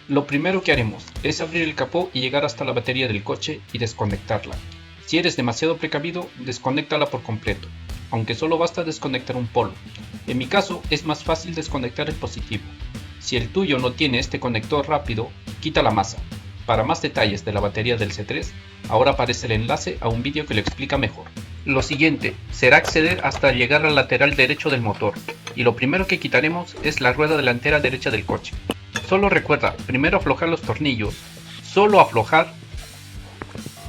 Lo primero que haremos es abrir el capó y llegar hasta la batería del coche y desconectarla. Si eres demasiado precavido, desconéctala por completo, aunque solo basta desconectar un polo. En mi caso es más fácil desconectar el positivo. Si el tuyo no tiene este conector rápido, quita la masa. Para más detalles de la batería del C3, ahora aparece el enlace a un vídeo que lo explica mejor. Lo siguiente será acceder hasta llegar al lateral derecho del motor, y lo primero que quitaremos es la rueda delantera derecha del coche. Solo recuerda primero aflojar los tornillos, solo aflojar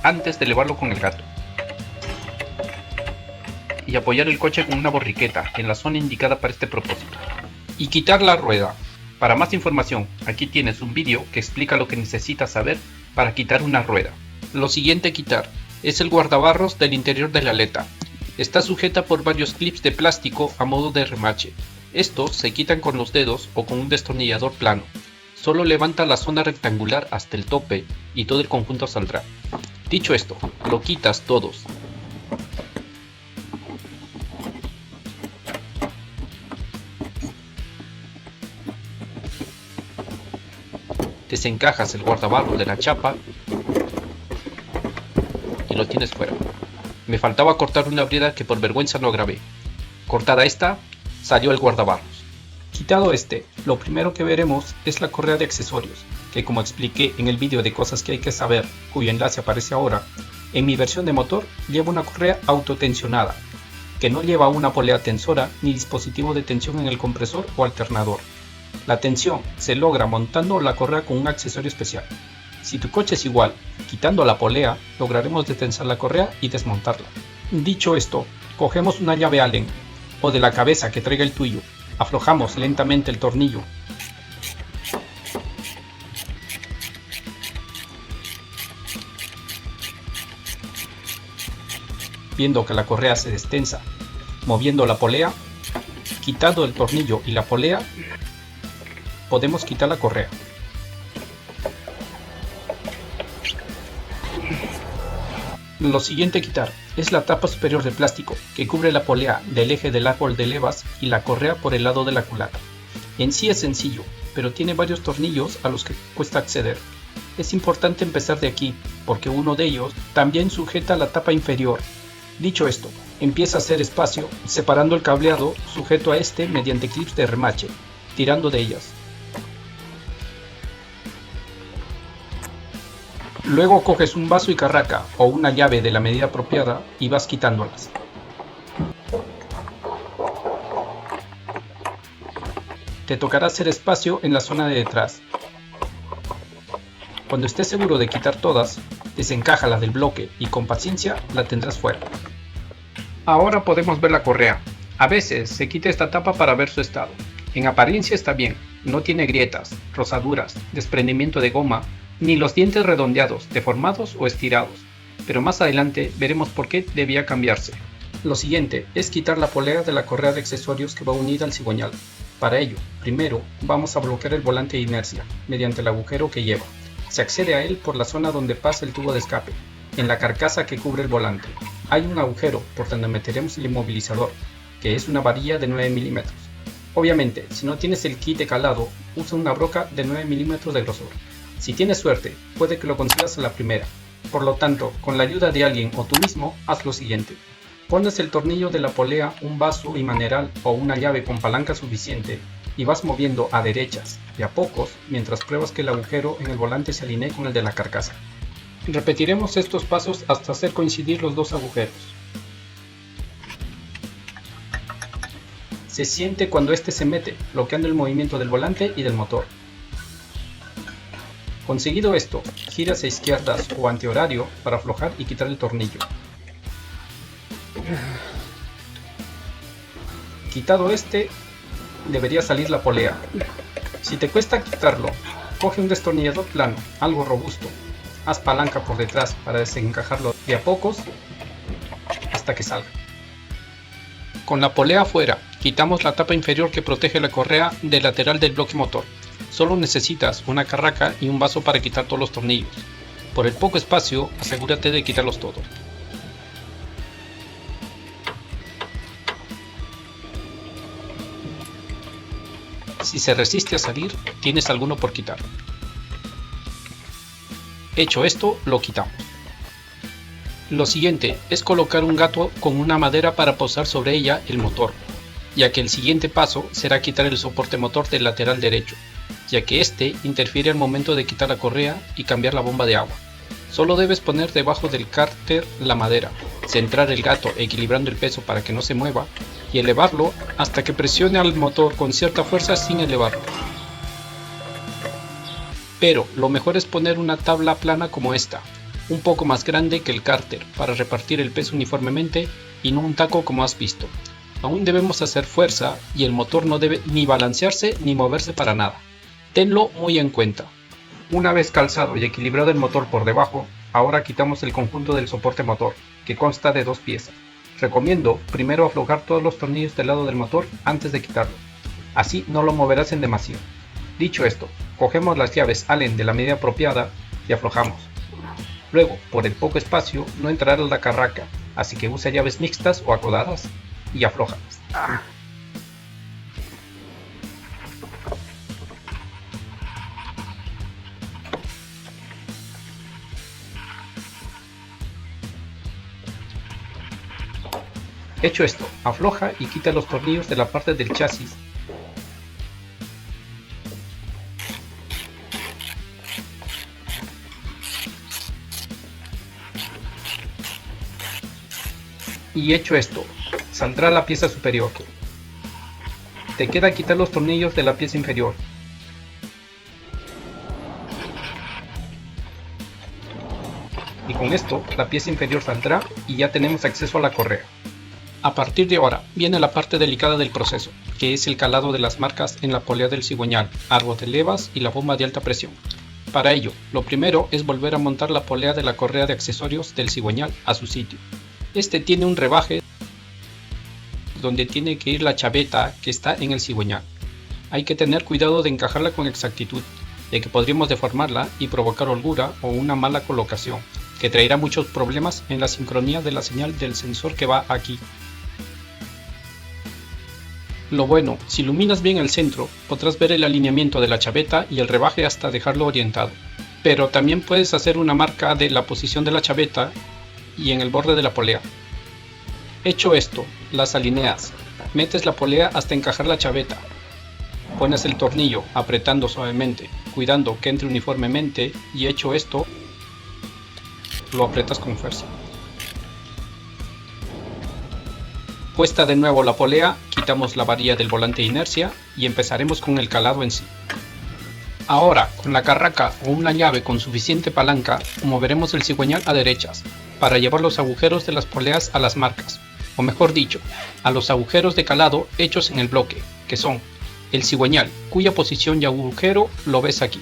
antes de elevarlo con el gato. Y apoyar el coche con una borriqueta en la zona indicada para este propósito. Y quitar la rueda. Para más información, aquí tienes un vídeo que explica lo que necesitas saber para quitar una rueda. Lo siguiente a quitar es el guardabarros del interior de la aleta. Está sujeta por varios clips de plástico a modo de remache. Estos se quitan con los dedos o con un destornillador plano. Solo levanta la zona rectangular hasta el tope y todo el conjunto saldrá. Dicho esto, lo quitas todos. Desencajas el guardabarro de la chapa y lo tienes fuera. Me faltaba cortar una brida que por vergüenza no grabé. Cortada esta, salió el guardabarros. Quitado este, lo primero que veremos es la correa de accesorios, que como expliqué en el vídeo de cosas que hay que saber, cuyo enlace aparece ahora, en mi versión de motor lleva una correa autotensionada, que no lleva una polea tensora ni dispositivo de tensión en el compresor o alternador. La tensión se logra montando la correa con un accesorio especial. Si tu coche es igual, quitando la polea, lograremos detensar la correa y desmontarla. Dicho esto, cogemos una llave Allen, o de la cabeza que traiga el tuyo, aflojamos lentamente el tornillo. Viendo que la correa se destensa, moviendo la polea, quitado el tornillo y la polea, podemos quitar la correa. Lo siguiente a quitar es la tapa superior de plástico que cubre la polea del eje del árbol de levas y la correa por el lado de la culata. En sí es sencillo, pero tiene varios tornillos a los que cuesta acceder. Es importante empezar de aquí, porque uno de ellos también sujeta la tapa inferior. Dicho esto, empieza a hacer espacio, separando el cableado sujeto a este mediante clips de remache, tirando de ellas. Luego coges un vaso y carraca o una llave de la medida apropiada y vas quitándolas. Te tocará hacer espacio en la zona de detrás. Cuando estés seguro de quitar todas, desencájala del bloque y con paciencia la tendrás fuera. Ahora podemos ver la correa. A veces se quita esta tapa para ver su estado. En apariencia está bien, no tiene grietas, rozaduras, desprendimiento de goma, ni los dientes redondeados, deformados o estirados, pero más adelante veremos por qué debía cambiarse. Lo siguiente es quitar la polea de la correa de accesorios que va unida al cigüeñal. Para ello, primero vamos a bloquear el volante de inercia mediante el agujero que lleva. Se accede a él por la zona donde pasa el tubo de escape, en la carcasa que cubre el volante. Hay un agujero por donde meteremos el inmovilizador, que es una varilla de 9 mm. Obviamente, si no tienes el kit de calado, usa una broca de 9 mm de grosor. Si tienes suerte, puede que lo consigas a la primera. Por lo tanto, con la ayuda de alguien o tú mismo, haz lo siguiente. Pones el tornillo de la polea, un vaso y maneral o una llave con palanca suficiente y vas moviendo a derechas y a pocos mientras pruebas que el agujero en el volante se alinee con el de la carcasa. Repetiremos estos pasos hasta hacer coincidir los dos agujeros. Se siente cuando este se mete, bloqueando el movimiento del volante y del motor. Conseguido esto, giras a izquierdas o antihorario para aflojar y quitar el tornillo. Quitado este, debería salir la polea. Si te cuesta quitarlo, coge un destornillador plano, algo robusto. Haz palanca por detrás para desencajarlo de a pocos hasta que salga. Con la polea afuera, quitamos la tapa inferior que protege la correa del lateral del bloque motor. Solo necesitas una carraca y un vaso para quitar todos los tornillos. Por el poco espacio, asegúrate de quitarlos todos. Si se resiste a salir, tienes alguno por quitar. Hecho esto, lo quitamos. Lo siguiente es colocar un gato con una madera para posar sobre ella el motor, ya que el siguiente paso será quitar el soporte motor del lateral derecho, ya que este interfiere al momento de quitar la correa y cambiar la bomba de agua. Solo debes poner debajo del cárter la madera, centrar el gato equilibrando el peso para que no se mueva y elevarlo hasta que presione al motor con cierta fuerza sin elevarlo. Pero lo mejor es poner una tabla plana como esta, un poco más grande que el cárter para repartir el peso uniformemente y no un taco como has visto. Aún debemos hacer fuerza y el motor no debe ni balancearse ni moverse para nada. Tenlo muy en cuenta. Una vez calzado y equilibrado el motor por debajo, ahora quitamos el conjunto del soporte motor, que consta de 2 piezas. Recomiendo primero aflojar todos los tornillos del lado del motor antes de quitarlo, así no lo moverás en demasía. Dicho esto, cogemos las llaves Allen de la medida apropiada y aflojamos. Luego, por el poco espacio, no entrará la carraca, así que usa llaves mixtas o acodadas y aflójalas. Hecho esto, afloja y quita los tornillos de la parte del chasis. Y hecho esto, saldrá la pieza superior. Te queda quitar los tornillos de la pieza inferior. Y con esto, la pieza inferior saldrá y ya tenemos acceso a la correa. A partir de ahora, viene la parte delicada del proceso, que es el calado de las marcas en la polea del cigüeñal, árbol de levas y la bomba de alta presión. Para ello, lo primero es volver a montar la polea de la correa de accesorios del cigüeñal a su sitio. Este tiene un rebaje donde tiene que ir la chaveta que está en el cigüeñal. Hay que tener cuidado de encajarla con exactitud, ya que podríamos deformarla y provocar holgura o una mala colocación, que traerá muchos problemas en la sincronía de la señal del sensor que va aquí. Lo bueno, si iluminas bien el centro, podrás ver el alineamiento de la chaveta y el rebaje hasta dejarlo orientado. Pero también puedes hacer una marca de la posición de la chaveta y en el borde de la polea. Hecho esto, las alineas, metes la polea hasta encajar la chaveta. Pones el tornillo apretando suavemente, cuidando que entre uniformemente y hecho esto, lo aprietas con fuerza. Puesta de nuevo la polea, quitamos la varilla del volante de inercia y empezaremos con el calado en sí. Ahora, con la carraca o una llave con suficiente palanca, moveremos el cigüeñal a derechas, para llevar los agujeros de las poleas a las marcas, o mejor dicho, a los agujeros de calado hechos en el bloque, que son el cigüeñal, cuya posición y agujero lo ves aquí.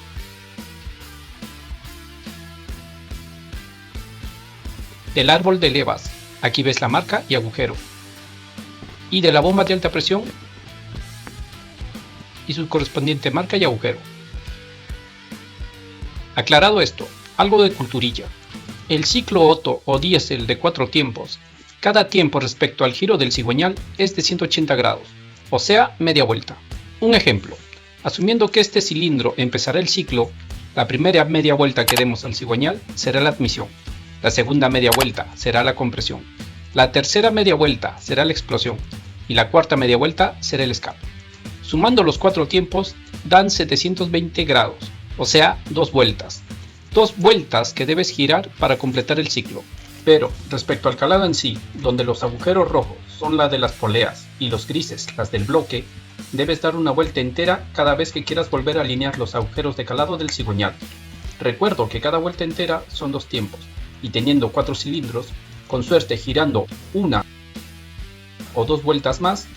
Del árbol de levas, aquí ves la marca y agujero. Y de la bomba de alta presión y su correspondiente marca y agujero. Aclarado esto, algo de culturilla. El ciclo Otto o diésel de 4 tiempos, cada tiempo respecto al giro del cigüeñal es de 180 grados, o sea, media vuelta. Un ejemplo, asumiendo que este cilindro empezará el ciclo, la primera media vuelta que demos al cigüeñal será la admisión, la segunda media vuelta será la compresión, la tercera media vuelta será la explosión y la cuarta media vuelta será el escape. Sumando los 4 tiempos dan 720 grados, o sea, 2 vueltas. 2 vueltas que debes girar para completar el ciclo. Pero respecto al calado en sí, donde los agujeros rojos son la de las poleas y los grises las del bloque, debes dar una vuelta entera cada vez que quieras volver a alinear los agujeros de calado del cigüeñal. Recuerdo que cada vuelta entera son 2 tiempos, y teniendo 4 cilindros, con suerte girando una o 2 vueltas más,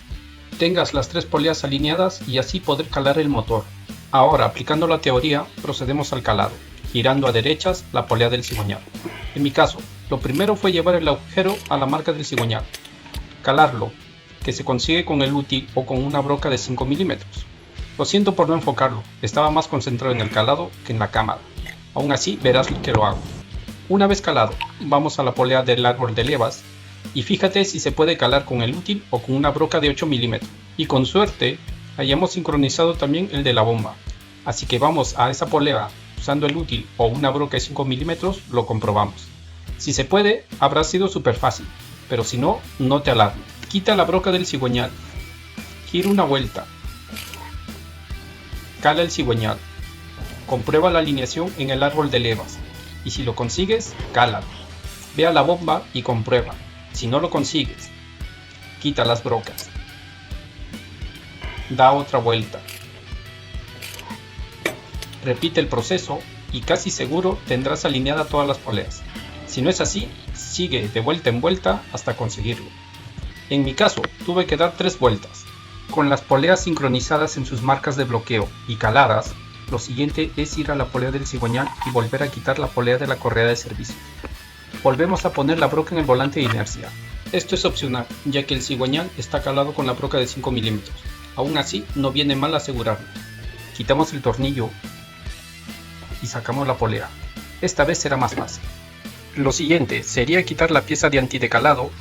tengas las 3 poleas alineadas y así poder calar el motor. Ahora, aplicando la teoría, procedemos al calado, girando a derechas la polea del cigüeñal. En mi caso, lo primero fue llevar el agujero a la marca del cigüeñal, calarlo, que se consigue con el útil o con una broca de 5 milímetros. Lo siento por no enfocarlo, estaba más concentrado en el calado que en la cámara. Aún así, verás que lo hago. Una vez calado, vamos a la polea del árbol de levas y fíjate si se puede calar con el útil o con una broca de 8 milímetros. Y con suerte, hayamos sincronizado también el de la bomba. Así que vamos a esa polea usando el útil o una broca de 5 milímetros, lo comprobamos. Si se puede, habrá sido súper fácil, pero si no, no te alarmes. Quita la broca del cigüeñal, gira una vuelta, cala el cigüeñal, comprueba la alineación en el árbol de levas, y si lo consigues, cálalo. Ve a la bomba y comprueba. Si no lo consigues, quita las brocas, da otra vuelta, repite el proceso y casi seguro tendrás alineadas todas las poleas. Si no es así, sigue de vuelta en vuelta hasta conseguirlo. En mi caso, tuve que dar 3 vueltas. Con las poleas sincronizadas en sus marcas de bloqueo y caladas, lo siguiente es ir a la polea del cigüeñal y volver a quitar la polea de la correa de servicio. Volvemos a poner la broca en el volante de inercia. Esto es opcional, ya que el cigüeñal está calado con la broca de 5 milímetros. Aún así, no viene mal asegurarlo. Quitamos el tornillo y sacamos la polea. Esta vez será más fácil. Lo siguiente sería quitar la pieza de antidecalado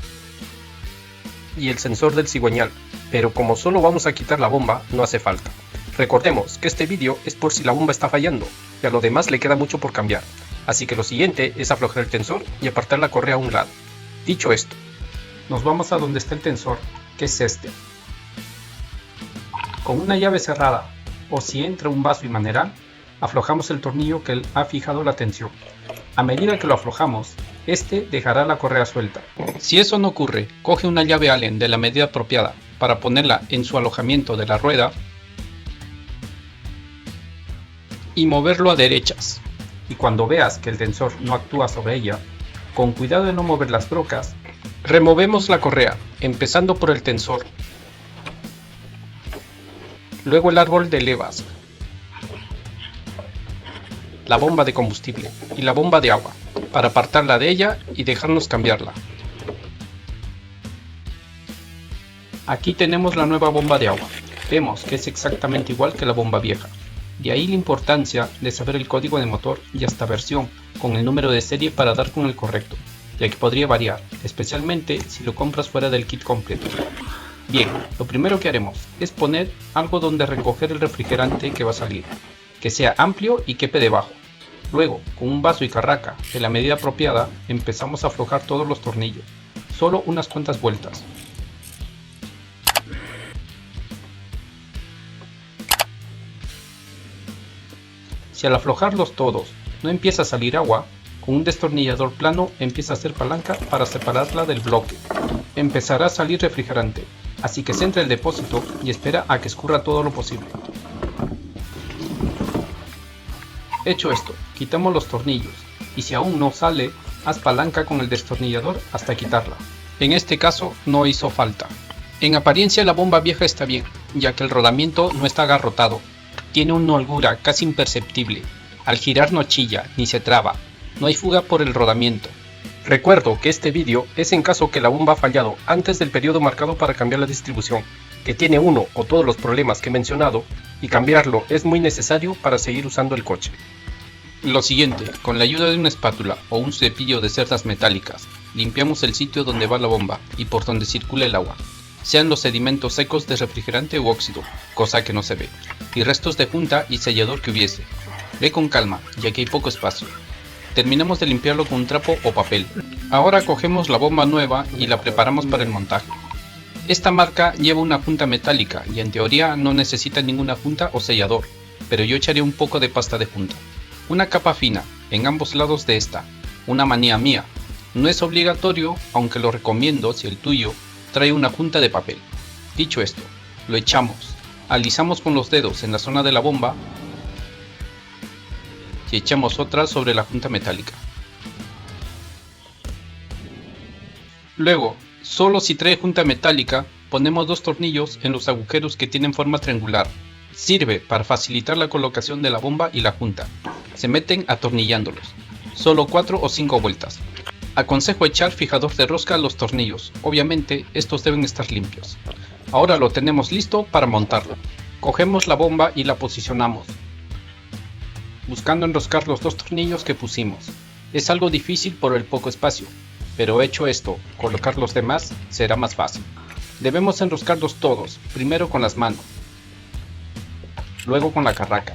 y el sensor del cigüeñal, pero como solo vamos a quitar la bomba, no hace falta. Recordemos que este vídeo es por si la bomba está fallando, y a lo demás le queda mucho por cambiar, así que lo siguiente es aflojar el tensor y apartar la correa a un lado. Dicho esto, nos vamos a donde está el tensor, que es este. Con una llave cerrada, o si entra un vaso y manera, aflojamos el tornillo que ha fijado la tensión. A medida que lo aflojamos, este dejará la correa suelta. Si eso no ocurre, coge una llave Allen de la medida apropiada para ponerla en su alojamiento de la rueda y moverlo a derechas. Y cuando veas que el tensor no actúa sobre ella, con cuidado de no mover las brocas, removemos la correa, empezando por el tensor, luego el árbol de levas, la bomba de combustible y la bomba de agua, para apartarla de ella y dejarnos cambiarla. Aquí tenemos la nueva bomba de agua. Vemos que es exactamente igual que la bomba vieja. De ahí la importancia de saber el código de motor y hasta versión con el número de serie para dar con el correcto, ya que podría variar, especialmente si lo compras fuera del kit completo. Bien, lo primero que haremos es poner algo donde recoger el refrigerante que va a salir, que sea amplio y quepe debajo. Luego, con un vaso y carraca de la medida apropiada, empezamos a aflojar todos los tornillos, solo unas cuantas vueltas. Si al aflojarlos todos no empieza a salir agua, con un destornillador plano empieza a hacer palanca para separarla del bloque. Empezará a salir refrigerante, así que centra el depósito y espera a que escurra todo lo posible. Hecho esto, quitamos los tornillos, y si aún no sale, haz palanca con el destornillador hasta quitarla. En este caso no hizo falta. En apariencia la bomba vieja está bien, ya que el rodamiento no está agarrotado. Tiene una holgura casi imperceptible. Al girar no chilla ni se traba. No hay fuga por el rodamiento. Recuerdo que este vídeo es en caso que la bomba ha fallado antes del periodo marcado para cambiar la distribución, que tiene uno o todos los problemas que he mencionado, y cambiarlo es muy necesario para seguir usando el coche. Lo siguiente, con la ayuda de una espátula o un cepillo de cerdas metálicas, limpiamos el sitio donde va la bomba y por donde circula el agua, sean los sedimentos secos de refrigerante u óxido, cosa que no se ve, y restos de junta y sellador que hubiese. Ve con calma, ya que hay poco espacio. Terminamos de limpiarlo con un trapo o papel. Ahora cogemos la bomba nueva y la preparamos para el montaje. Esta marca lleva una junta metálica y en teoría no necesita ninguna junta o sellador, pero yo echaré un poco de pasta de junta. Una capa fina, en ambos lados de esta, una manía mía. No es obligatorio, aunque lo recomiendo si el tuyo trae una junta de papel. Dicho esto, lo echamos, alisamos con los dedos en la zona de la bomba y echamos otra sobre la junta metálica. Luego, solo si trae junta metálica, ponemos 2 tornillos en los agujeros que tienen forma triangular. Sirve para facilitar la colocación de la bomba y la junta. Se meten atornillándolos. Solo 4 o 5 vueltas. Aconsejo echar fijador de rosca a los tornillos. Obviamente estos deben estar limpios. Ahora lo tenemos listo para montarlo. Cogemos la bomba y la posicionamos, buscando enroscar los 2 tornillos que pusimos. Es algo difícil por el poco espacio, pero hecho esto, colocar los demás será más fácil. Debemos enroscarlos todos, primero con las manos, luego con la carraca,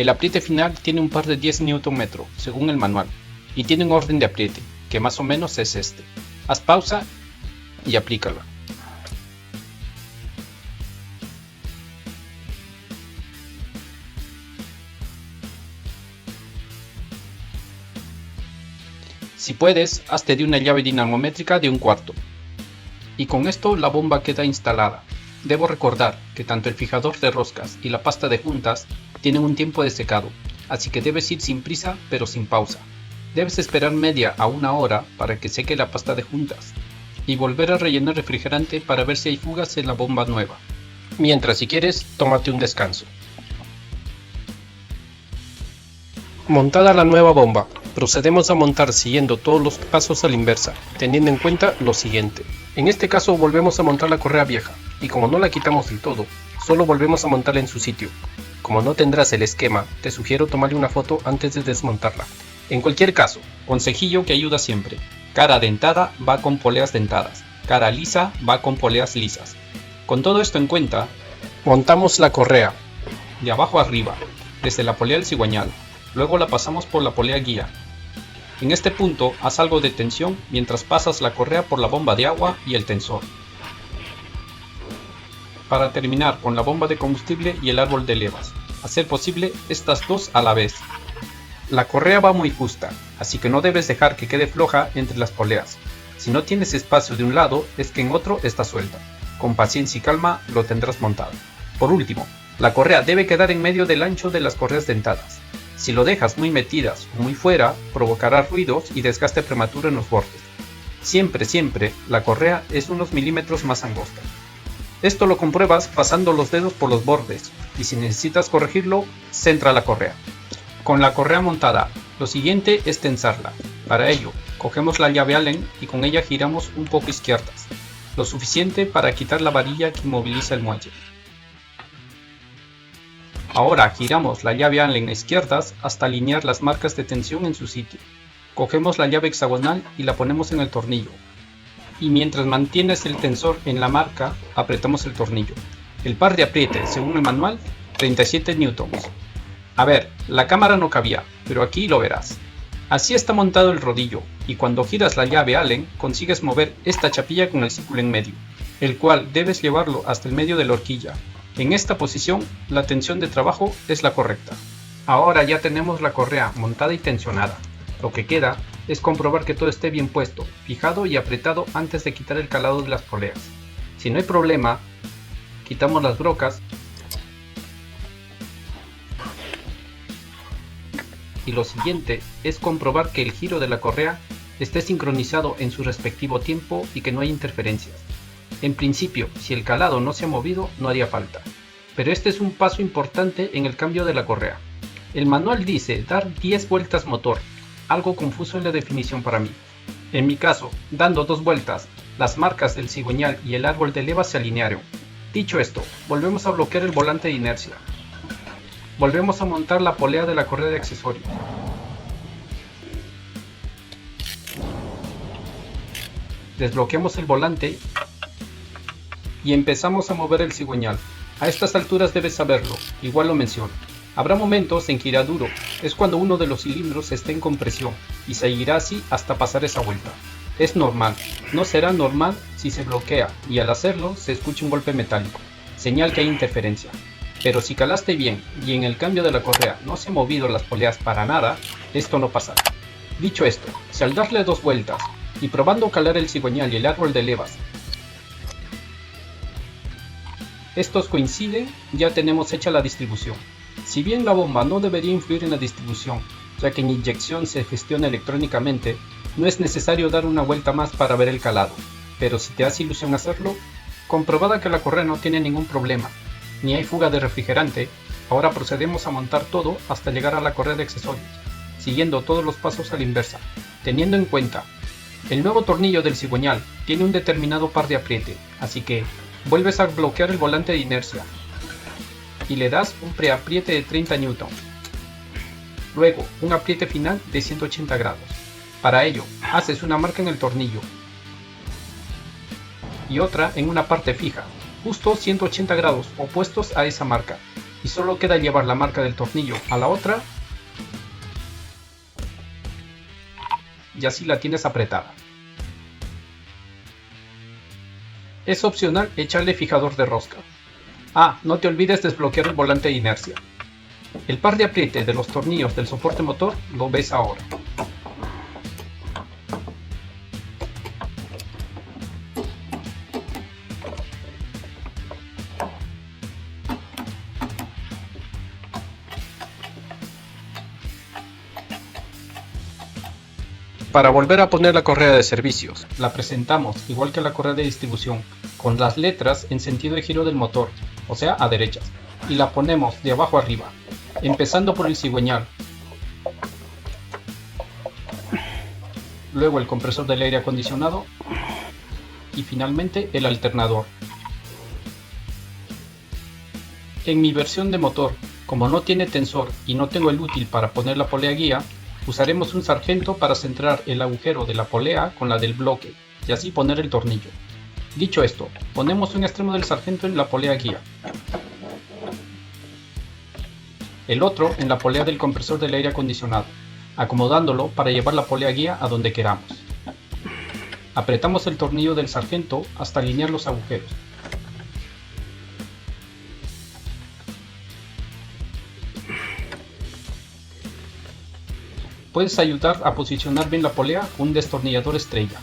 El apriete final tiene un par de 10 Nm según el manual y tiene un orden de apriete, que más o menos es este. Haz pausa y aplícalo. Si puedes, hazte de una llave dinamométrica de 1/4. Y con esto la bomba queda instalada. Debo recordar que tanto el fijador de roscas y la pasta de juntas tienen un tiempo de secado, así que debes ir sin prisa pero sin pausa. Debes esperar media a 1 hora para que seque la pasta de juntas y volver a rellenar refrigerante para ver si hay fugas en la bomba nueva. Mientras, si quieres, tómate un descanso. Montada la nueva bomba, procedemos a montar siguiendo todos los pasos a la inversa, teniendo en cuenta lo siguiente. En este caso volvemos a montar la correa vieja, y como no la quitamos del todo, solo volvemos a montarla en su sitio. Como no tendrás el esquema, te sugiero tomarle una foto antes de desmontarla. En cualquier caso, consejillo que ayuda siempre: cara dentada va con poleas dentadas, cara lisa va con poleas lisas. Con todo esto en cuenta, montamos la correa de abajo a arriba, desde la polea del cigüeñal. Luego la pasamos por la polea guía. En este punto haz algo de tensión mientras pasas la correa por la bomba de agua y el tensor. Para terminar con la bomba de combustible y el árbol de levas, a ser posible estas dos a la vez. La correa va muy justa, así que no debes dejar que quede floja entre las poleas. Si no tienes espacio de un lado, es que en otro está suelta. Con paciencia y calma lo tendrás montado. Por último, la correa debe quedar en medio del ancho de las correas dentadas. Si lo dejas muy metidas o muy fuera, provocará ruidos y desgaste prematuro en los bordes. Siempre, la correa es unos milímetros más angosta. Esto lo compruebas pasando los dedos por los bordes, y si necesitas corregirlo, centra la correa. Con la correa montada, lo siguiente es tensarla. Para ello, cogemos la llave Allen y con ella giramos un poco izquierdas, lo suficiente para quitar la varilla que inmoviliza el muelle. Ahora giramos la llave Allen a izquierdas hasta alinear las marcas de tensión en su sitio. Cogemos la llave hexagonal y la ponemos en el tornillo. Y mientras mantienes el tensor en la marca, apretamos el tornillo. El par de apriete, según el manual, 37 newtons. A ver, la cámara no cabía, pero aquí lo verás. Así está montado el rodillo, y cuando giras la llave Allen, consigues mover esta chapilla con el círculo en medio, el cual debes llevarlo hasta el medio de la horquilla. En esta posición, la tensión de trabajo es la correcta. Ahora ya tenemos la correa montada y tensionada. Lo que queda es comprobar que todo esté bien puesto, fijado y apretado antes de quitar el calado de las poleas. Si no hay problema, quitamos las brocas y lo siguiente es comprobar que el giro de la correa esté sincronizado en su respectivo tiempo y que no hay interferencias. En principio, si el calado no se ha movido, no haría falta, pero este es un paso importante en el cambio de la correa. El manual dice dar 10 vueltas motor, algo confuso en la definición para mí. En mi caso, dando 2 vueltas, las marcas del cigüeñal y el árbol de levas se alinearon. Dicho esto, volvemos a bloquear el volante de inercia. Volvemos a montar la polea de la correa de accesorios. Desbloqueamos el volante y empezamos a mover el cigüeñal. A estas alturas debes saberlo, igual lo menciono. Habrá momentos en que irá duro, es cuando uno de los cilindros esté en compresión y seguirá así hasta pasar esa vuelta. Es normal, no será normal si se bloquea y al hacerlo se escucha un golpe metálico, señal que hay interferencia. Pero si calaste bien y en el cambio de la correa no se han movido las poleas para nada, esto no pasará. Dicho esto, si al darle 2 vueltas y probando calar el cigüeñal y el árbol de levas, estos coinciden, ya tenemos hecha la distribución. Si bien la bomba no debería influir en la distribución, ya que en inyección se gestiona electrónicamente, no es necesario dar una vuelta más para ver el calado, pero si te hace ilusión hacerlo, comprobada que la correa no tiene ningún problema, ni hay fuga de refrigerante, ahora procedemos a montar todo hasta llegar a la correa de accesorios, siguiendo todos los pasos a la inversa, teniendo en cuenta, el nuevo tornillo del cigüeñal tiene un determinado par de apriete, así que vuelves a bloquear el volante de inercia y le das un preapriete de 30 N. Luego, un apriete final de 180 grados. Para ello, haces una marca en el tornillo y otra en una parte fija, justo 180 grados opuestos a esa marca. y solo queda llevar la marca del tornillo a la otra y así la tienes apretada. Es opcional echarle fijador de rosca. No te olvides desbloquear el volante de inercia. El par de apriete de los tornillos del soporte motor lo ves ahora. Para volver a poner la correa de servicios, la presentamos igual que la correa de distribución, con las letras en sentido de giro del motor, o sea a derechas, y la ponemos de abajo arriba, empezando por el cigüeñal, luego el compresor del aire acondicionado y finalmente el alternador. En mi versión de motor, como no tiene tensor y no tengo el útil para poner la polea guía, usaremos un sargento para centrar el agujero de la polea con la del bloque y así poner el tornillo. Dicho esto, ponemos un extremo del sargento en la polea guía, el otro en la polea del compresor del aire acondicionado, acomodándolo para llevar la polea guía a donde queramos. Apretamos el tornillo del sargento hasta alinear los agujeros. Puedes ayudar a posicionar bien la polea con un destornillador estrella.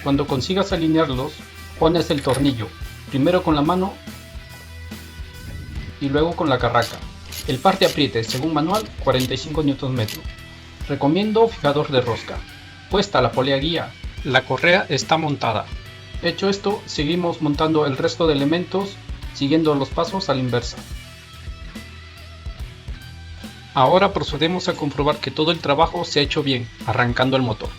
Cuando consigas alinearlos, pones el tornillo, primero con la mano y luego con la carraca. El par de apriete, según manual, 45 Nm. Recomiendo fijador de rosca. Puesta la polea guía, la correa está montada. Hecho esto, seguimos montando el resto de elementos siguiendo los pasos a la inversa. Ahora procedemos a comprobar que todo el trabajo se ha hecho bien, arrancando el motor.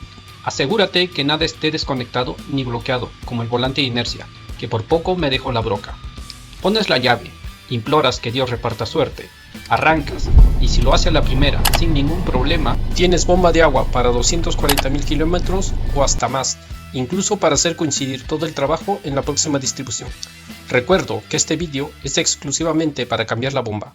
Asegúrate que nada esté desconectado ni bloqueado, como el volante de inercia, que por poco me dejó la broca. Pones la llave, imploras que Dios reparta suerte, arrancas, y si lo hace a la primera, sin ningún problema, tienes bomba de agua para 240.000 kilómetros o hasta más, incluso para hacer coincidir todo el trabajo en la próxima distribución. Recuerdo que este vídeo es exclusivamente para cambiar la bomba.